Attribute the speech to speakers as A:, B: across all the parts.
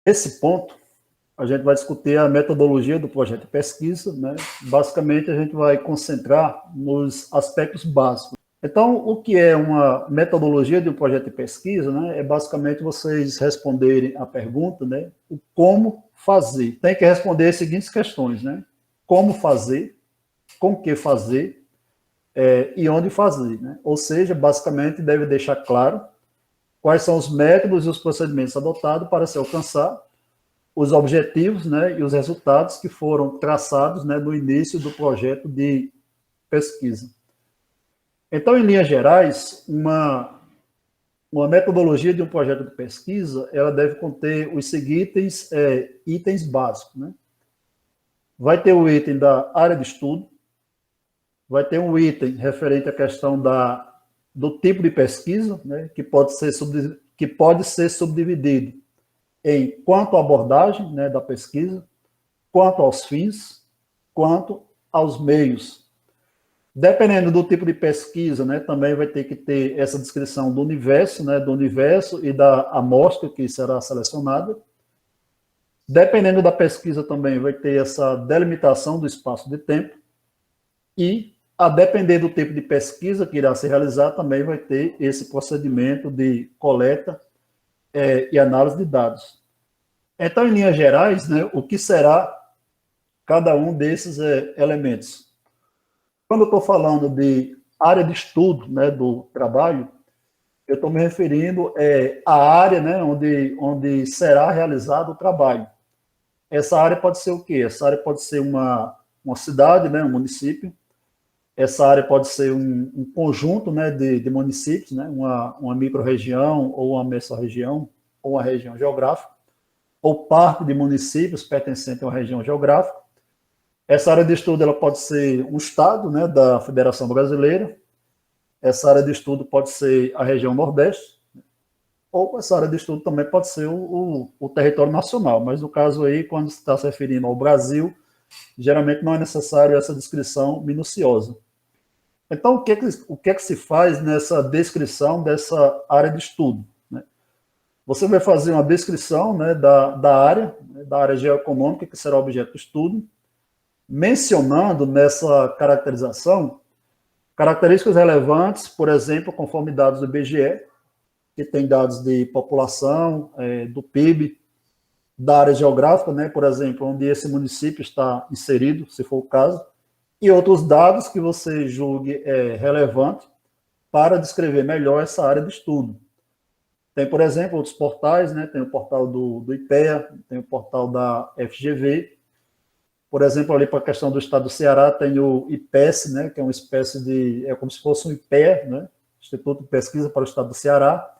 A: Nesse ponto, a gente vai discutir a metodologia do projeto de pesquisa, né? Basicamente, a gente vai concentrar nos aspectos básicos. Então, o que é uma metodologia de um projeto de pesquisa, né? É basicamente vocês responderem a pergunta, né? O como fazer. Tem que responder as seguintes questões, né? Como fazer, com que fazer e onde fazer, né? Ou seja, basicamente deve deixar claro quais são os métodos e os procedimentos adotados para se alcançar os objetivos, né, e os resultados que foram traçados, né, no início do projeto de pesquisa. Então, em linhas gerais, uma metodologia de um projeto de pesquisa, ela deve conter os seguintes itens básicos, né? Vai ter o item da área de estudo, vai ter um item referente à questão do tipo de pesquisa, né, que pode ser subdividido em quanto à abordagem, né, da pesquisa, quanto aos fins, quanto aos meios. Dependendo do tipo de pesquisa, né, também vai ter que ter essa descrição do universo, né, e da amostra que será selecionada. Dependendo da pesquisa também vai ter essa delimitação do espaço de tempo. E, a depender do tipo de pesquisa que irá se realizar, também vai ter esse procedimento de coleta e análise de dados. Então, em linhas gerais, né, o que será cada um desses elementos? Quando eu estou falando de área de estudo, né, do trabalho, eu estou me referindo à área, né, onde será realizado o trabalho. Essa área pode ser o quê? Essa área pode ser uma cidade, né, um município. Essa área pode ser um conjunto, né, de municípios, né, uma micro-região, ou uma mesorregião, ou uma região geográfica, ou parte de municípios pertencentes a uma região geográfica. Essa área de estudo ela pode ser um estado, né, da Federação Brasileira. Essa área de estudo pode ser a região Nordeste, ou essa área de estudo também pode ser o território nacional. Mas no caso aí, quando se está se referindo ao Brasil, geralmente não é necessário essa descrição minuciosa. Então, o que é que se faz nessa descrição dessa área de estudo? Você vai fazer uma descrição, né, da área geoeconômica, que será objeto de estudo, mencionando nessa caracterização características relevantes, por exemplo, conforme dados do IBGE, que tem dados de população, do PIB, da área geográfica, né, por exemplo, onde esse município está inserido, se for o caso, e outros dados que você julgue relevante para descrever melhor essa área de estudo. Tem, por exemplo, outros portais, né? Tem o portal do IPEA, tem o portal da FGV. Por exemplo, ali para a questão do estado do Ceará, tem o IPES, né? Que é uma espécie de... é como se fosse um IPEA, né? Instituto de Pesquisa para o Estado do Ceará.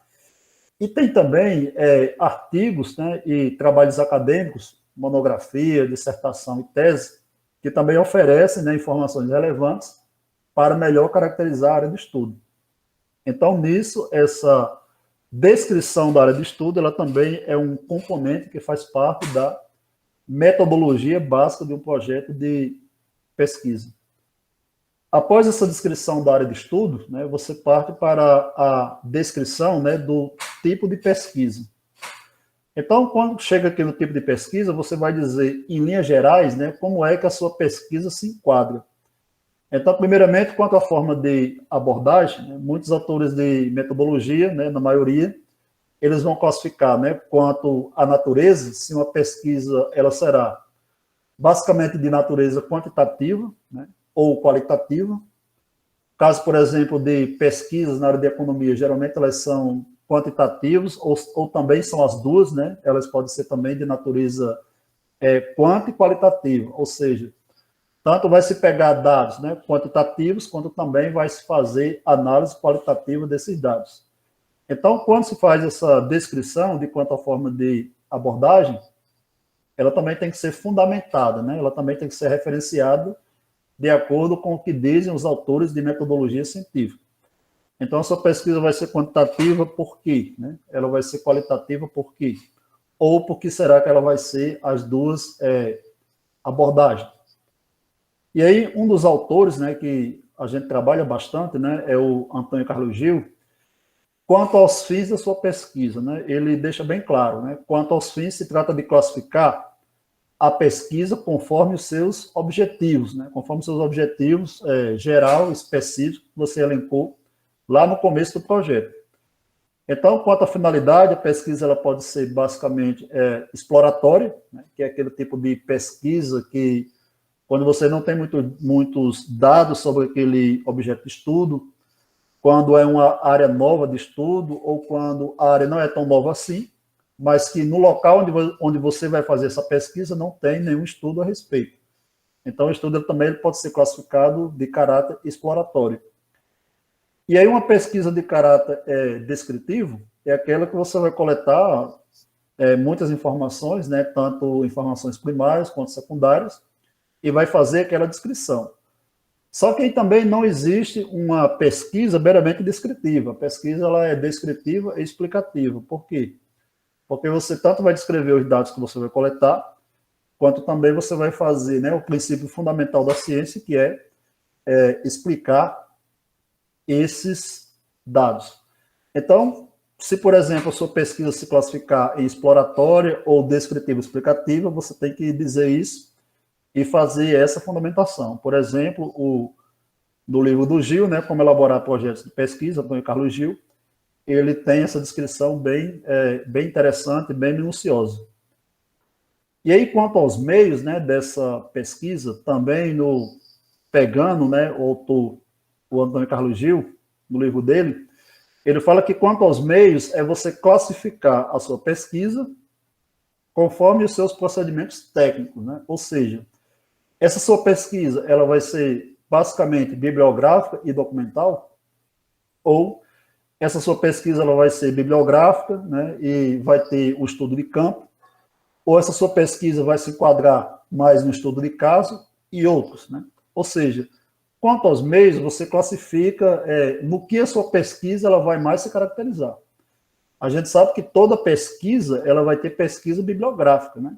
A: E tem também artigos, né? E trabalhos acadêmicos, monografia, dissertação e tese, que também oferecem, né, informações relevantes para melhor caracterizar a área de estudo. Então, nisso, essa descrição da área de estudo, ela também é um componente que faz parte da metodologia básica de um projeto de pesquisa. Após essa descrição da área de estudo, né, você parte para a descrição, né, do tipo de pesquisa. Então, quando chega aqui no tipo de pesquisa, você vai dizer, em linhas gerais, né, como é que a sua pesquisa se enquadra. Então, primeiramente, quanto à forma de abordagem, né, muitos autores de metodologia, né, na maioria, eles vão classificar, né, quanto à natureza, se uma pesquisa ela será basicamente de natureza quantitativa, né, ou qualitativa. Caso, por exemplo, de pesquisas na área de economia, geralmente elas são quantitativas, ou também são as duas, né, elas podem ser também de natureza quanti e qualitativa, ou seja, tanto vai se pegar dados, né, quantitativos, quanto também vai se fazer análise qualitativa desses dados. Então, quando se faz essa descrição de quanto à forma de abordagem, ela também tem que ser fundamentada, né? Ela também tem que ser referenciada de acordo com o que dizem os autores de metodologia científica. Então, essa pesquisa vai ser quantitativa por quê? Né? Ela vai ser qualitativa por quê? Ou por que será que ela vai ser as duas abordagens? E aí, um dos autores, né, que a gente trabalha bastante, né, é o Antônio Carlos Gil. Quanto aos fins da sua pesquisa, né, ele deixa bem claro, né, quanto aos fins, se trata de classificar a pesquisa conforme os seus objetivos, né, conforme os seus objetivos geral, específico, que você elencou lá no começo do projeto. Então, quanto à finalidade, a pesquisa ela pode ser basicamente exploratória, né, que é aquele tipo de pesquisa que, quando você não tem muitos dados sobre aquele objeto de estudo, quando é uma área nova de estudo ou quando a área não é tão nova assim, mas que no local onde você vai fazer essa pesquisa não tem nenhum estudo a respeito. Então, o estudo também pode ser classificado de caráter exploratório. E aí, uma pesquisa de caráter descritivo é aquela que você vai coletar muitas informações, né, tanto informações primárias quanto secundárias, e vai fazer aquela descrição. Só que aí também não existe uma pesquisa meramente descritiva. A pesquisa ela é descritiva e explicativa. Por quê? Porque você tanto vai descrever os dados que você vai coletar, quanto também você vai fazer, né, o princípio fundamental da ciência, que é explicar esses dados. Então, se, por exemplo, a sua pesquisa se classificar em exploratória ou descritiva explicativa, você tem que dizer isso e fazer essa fundamentação. Por exemplo, do livro do Gil, né, Como Elaborar Projetos de Pesquisa, Antônio Carlos Gil, ele tem essa descrição bem interessante, bem minuciosa. E aí, quanto aos meios, né, dessa pesquisa, também pegando, né, o Antônio Carlos Gil, no livro dele, ele fala que quanto aos meios é você classificar a sua pesquisa conforme os seus procedimentos técnicos, né? Ou seja, essa sua pesquisa ela vai ser basicamente bibliográfica e documental, ou essa sua pesquisa ela vai ser bibliográfica, né, e vai ter o estudo de campo, ou essa sua pesquisa vai se enquadrar mais no estudo de caso e outros, né? Ou seja, quanto aos meios, você classifica no que a sua pesquisa ela vai mais se caracterizar. A gente sabe que toda pesquisa ela vai ter pesquisa bibliográfica, né?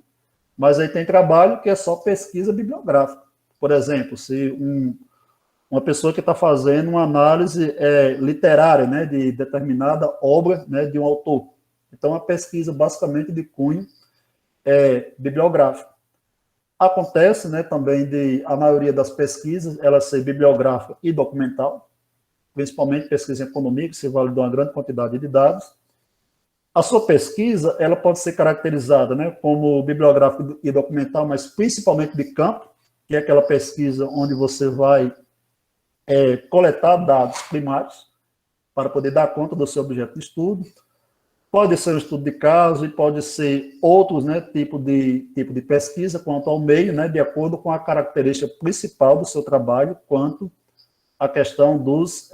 A: Mas aí tem trabalho que é só pesquisa bibliográfica. Por exemplo, se uma pessoa que está fazendo uma análise literária, né, de determinada obra, né, de um autor. Então, a pesquisa basicamente de cunho bibliográfico. Acontece, né, também a maioria das pesquisas ela ser bibliográfica e documental, principalmente pesquisa em economia, que se vale de uma grande quantidade de dados. A sua pesquisa ela pode ser caracterizada, né, como bibliográfica e documental, mas principalmente de campo, que é aquela pesquisa onde você vai coletar dados primários para poder dar conta do seu objeto de estudo. Pode ser um estudo de caso e pode ser outros, né, tipo de pesquisa quanto ao meio, né, de acordo com a característica principal do seu trabalho, quanto à questão dos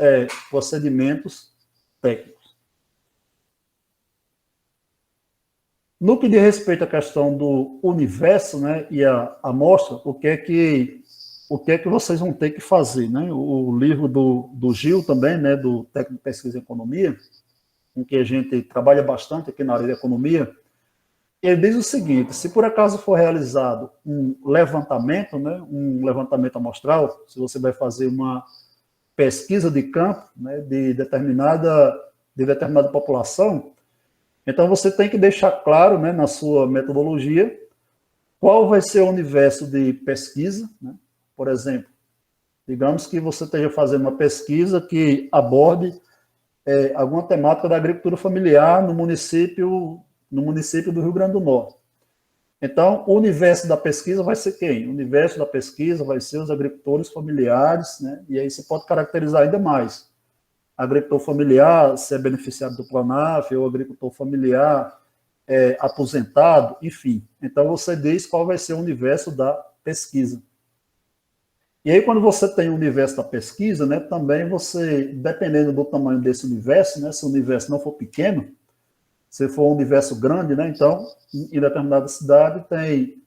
A: procedimentos técnicos. No que diz respeito à questão do universo, né, e a amostra, o que é que vocês vão ter que fazer, né? O livro do Gil também, né, do Técnico de Pesquisa em Economia, em que a gente trabalha bastante aqui na área de economia, ele diz o seguinte: se por acaso for realizado um levantamento, né, um levantamento amostral, se você vai fazer uma pesquisa de campo, né, de determinada população, então você tem que deixar claro, né, na sua metodologia qual vai ser o universo de pesquisa, né? Por exemplo, digamos que você esteja fazendo uma pesquisa que aborde alguma temática da agricultura familiar no município do Rio Grande do Norte. Então, o universo da pesquisa vai ser quem? O universo da pesquisa vai ser os agricultores familiares, né? E aí você pode caracterizar ainda mais. Agricultor familiar, se é beneficiário do Pronaf, ou agricultor familiar aposentado, enfim. Então, você diz qual vai ser o universo da pesquisa. E aí, quando você tem o universo da pesquisa, né, também você, dependendo do tamanho desse universo, né, se o universo não for pequeno, se for um universo grande, né, então, em determinada cidade tem,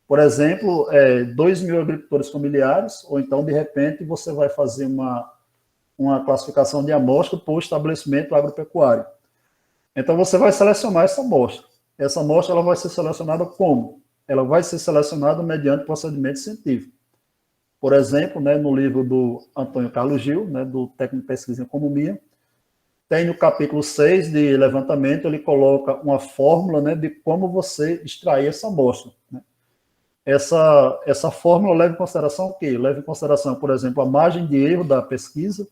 A: por exemplo, 2.000 agricultores familiares, ou então, de repente, você vai fazer uma classificação de amostra por estabelecimento agropecuário. Então, você vai selecionar essa amostra. Essa amostra ela vai ser selecionada como? Ela vai ser selecionada mediante procedimento científico. Por exemplo, né, no livro do Antônio Carlos Gil, né, do Técnico de Pesquisa em Economia, tem no capítulo 6 de levantamento, ele coloca uma fórmula, né, de como você extrair essa amostra, né? Essa fórmula leva em consideração o quê? Leva em consideração, por exemplo, a margem de erro da pesquisa,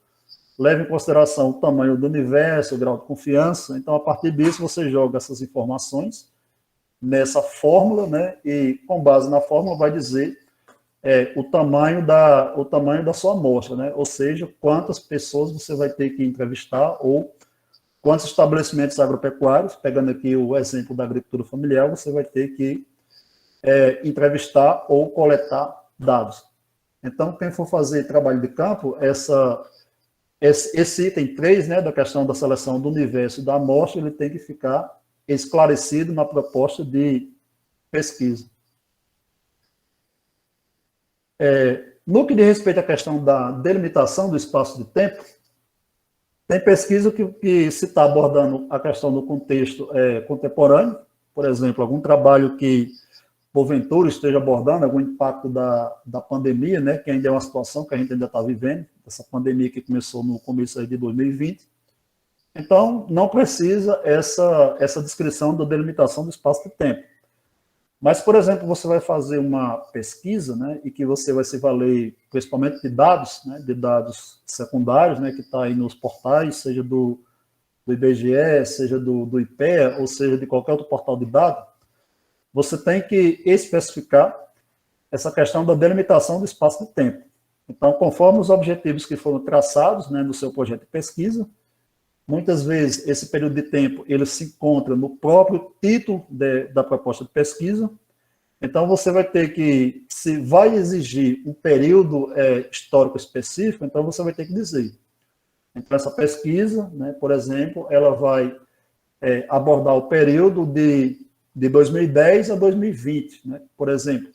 A: leva em consideração o tamanho do universo, o grau de confiança. Então, a partir disso, você joga essas informações nessa fórmula, né? E com base na fórmula vai dizer o tamanho da sua amostra, né? Ou seja, quantas pessoas você vai ter que entrevistar ou quantos estabelecimentos agropecuários, pegando aqui o exemplo da agricultura familiar, você vai ter que entrevistar ou coletar dados. Então, quem for fazer trabalho de campo, esse item 3, né, da questão da seleção do universo da amostra, ele tem que ficar esclarecido na proposta de pesquisa. No que diz respeito à questão da delimitação do espaço de tempo, tem pesquisa que se está abordando a questão do contexto contemporâneo, por exemplo, algum trabalho que, porventura, esteja abordando algum impacto da pandemia, né, que ainda é uma situação que a gente ainda está vivendo, essa pandemia que começou no começo de 2020. Então, não precisa essa descrição da delimitação do espaço de tempo. Mas, por exemplo, você vai fazer uma pesquisa, né, e que você vai se valer principalmente de dados, né, de dados secundários, né, que está aí nos portais, seja do IBGE, seja do IPEA, ou seja de qualquer outro portal de dados, você tem que especificar essa questão da delimitação do espaço de tempo. Então, conforme os objetivos que foram traçados, né, no seu projeto de pesquisa, muitas vezes esse período de tempo ele se encontra no próprio título da proposta de pesquisa. Então, você vai ter que, se vai exigir um período histórico específico, então você vai ter que dizer. Então, essa pesquisa, né, por exemplo, ela vai abordar o período de 2010 a 2020, né, por exemplo.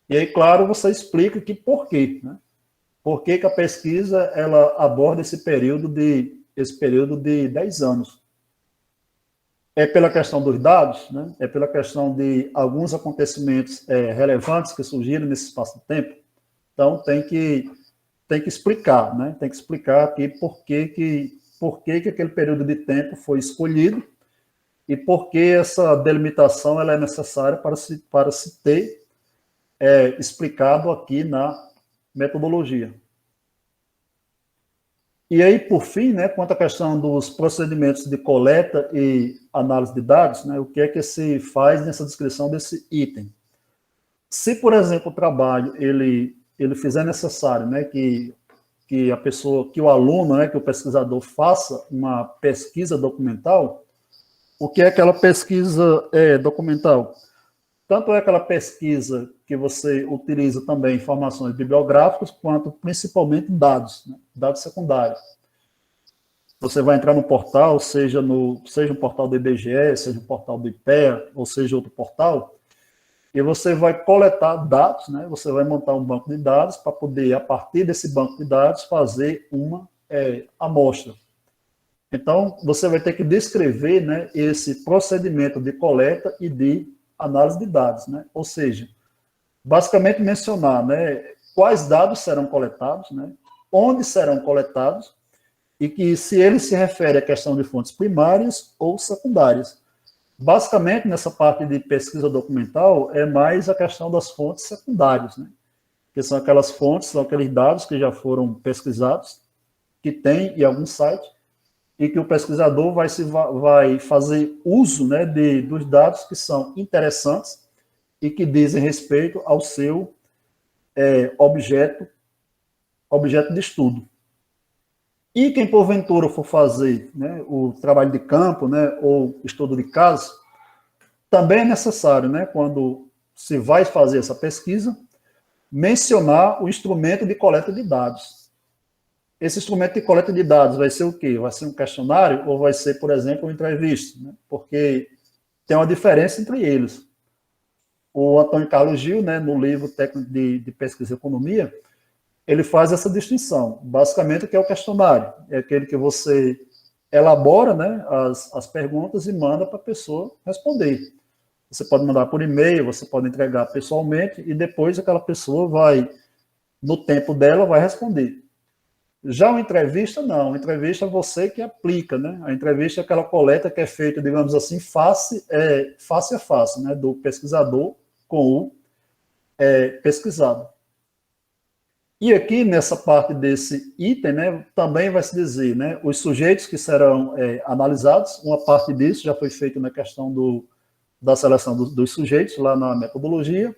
A: E aí, claro, você explica que por quê, né? Por que a pesquisa ela aborda esse período de 10 anos? É pela questão dos dados, né? É pela questão de alguns acontecimentos relevantes que surgiram nesse espaço de tempo. Então, tem que explicar, né? Tem que explicar aqui por que aquele período de tempo foi escolhido e por que essa delimitação ela é necessária para se ter explicado aqui na metodologia. E aí, por fim, né, quanto à questão dos procedimentos de coleta e análise de dados, né, o que é que se faz nessa descrição desse item? Se, por exemplo, o trabalho ele fizer necessário, né, que a pessoa, que o aluno, né, que o pesquisador faça uma pesquisa documental, o que é aquela pesquisa documental? Tanto é aquela pesquisa que você utiliza também informações bibliográficas, quanto principalmente dados, né? Dados secundários. Você vai entrar no portal, seja um portal do IBGE, seja um portal do IPEA, ou seja outro portal, e você vai coletar dados, né? Você vai montar um banco de dados para poder, a partir desse banco de dados, fazer uma amostra. Então, você vai ter que descrever, né, esse procedimento de coleta e de análise de dados, né? Ou seja, basicamente mencionar, né, quais dados serão coletados, né, onde serão coletados e que se ele se refere à questão de fontes primárias ou secundárias. Basicamente, nessa parte de pesquisa documental, é mais a questão das fontes secundárias, né, que são aquelas fontes, são aqueles dados que já foram pesquisados, que tem em algum site, e que o pesquisador vai fazer uso, né, dos dados que são interessantes e que dizem respeito ao seu objeto de estudo. E quem, porventura, for fazer, né, o trabalho de campo, né, ou estudo de caso, também é necessário, né, quando se vai fazer essa pesquisa, mencionar o instrumento de coleta de dados. Esse instrumento de coleta de dados vai ser o quê? Vai ser um questionário ou vai ser, por exemplo, uma entrevista? Né? Porque tem uma diferença entre eles. O Antônio Carlos Gil, né, no livro Técnico de Pesquisa e Economia, ele faz essa distinção. Basicamente, o que é o questionário? É aquele que você elabora, né, as perguntas e manda para a pessoa responder. Você pode mandar por e-mail, você pode entregar pessoalmente e depois aquela pessoa vai, no tempo dela, vai responder. Já uma entrevista, não. A entrevista é você que aplica, né? A entrevista é aquela coleta que é feita, digamos assim, face a face, né? Do pesquisador com o pesquisado. E aqui, nessa parte desse item, né, também vai se dizer, né, os sujeitos que serão analisados, uma parte disso já foi feita na questão da seleção dos sujeitos, lá na metodologia.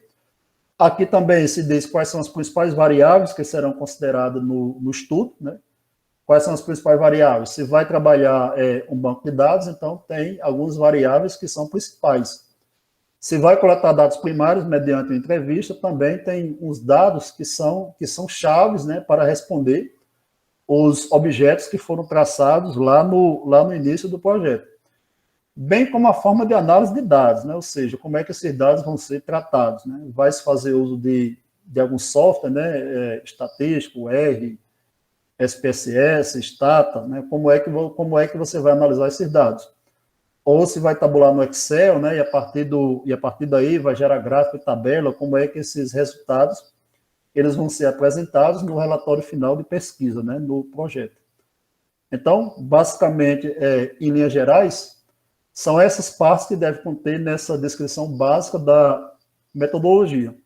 A: Aqui também se diz quais são as principais variáveis que serão consideradas no estudo, né? Quais são as principais variáveis? Se vai trabalhar um banco de dados, então tem algumas variáveis que são principais. Se vai coletar dados primários mediante uma entrevista, também tem uns dados que são chaves, né, para responder os objetos que foram traçados lá no início do projeto. Bem como a forma de análise de dados, né, ou seja, como é que esses dados vão ser tratados. Né? Vai se fazer uso de algum software, né, estatístico, R, SPSS, Stata, né, como é que você vai analisar esses dados. Ou se vai tabular no Excel, né, e a partir daí vai gerar gráfico e tabela, como é que esses resultados eles vão ser apresentados no relatório final de pesquisa, né, no projeto. Então, basicamente, em linhas gerais, são essas partes que devem conter nessa descrição básica da metodologia.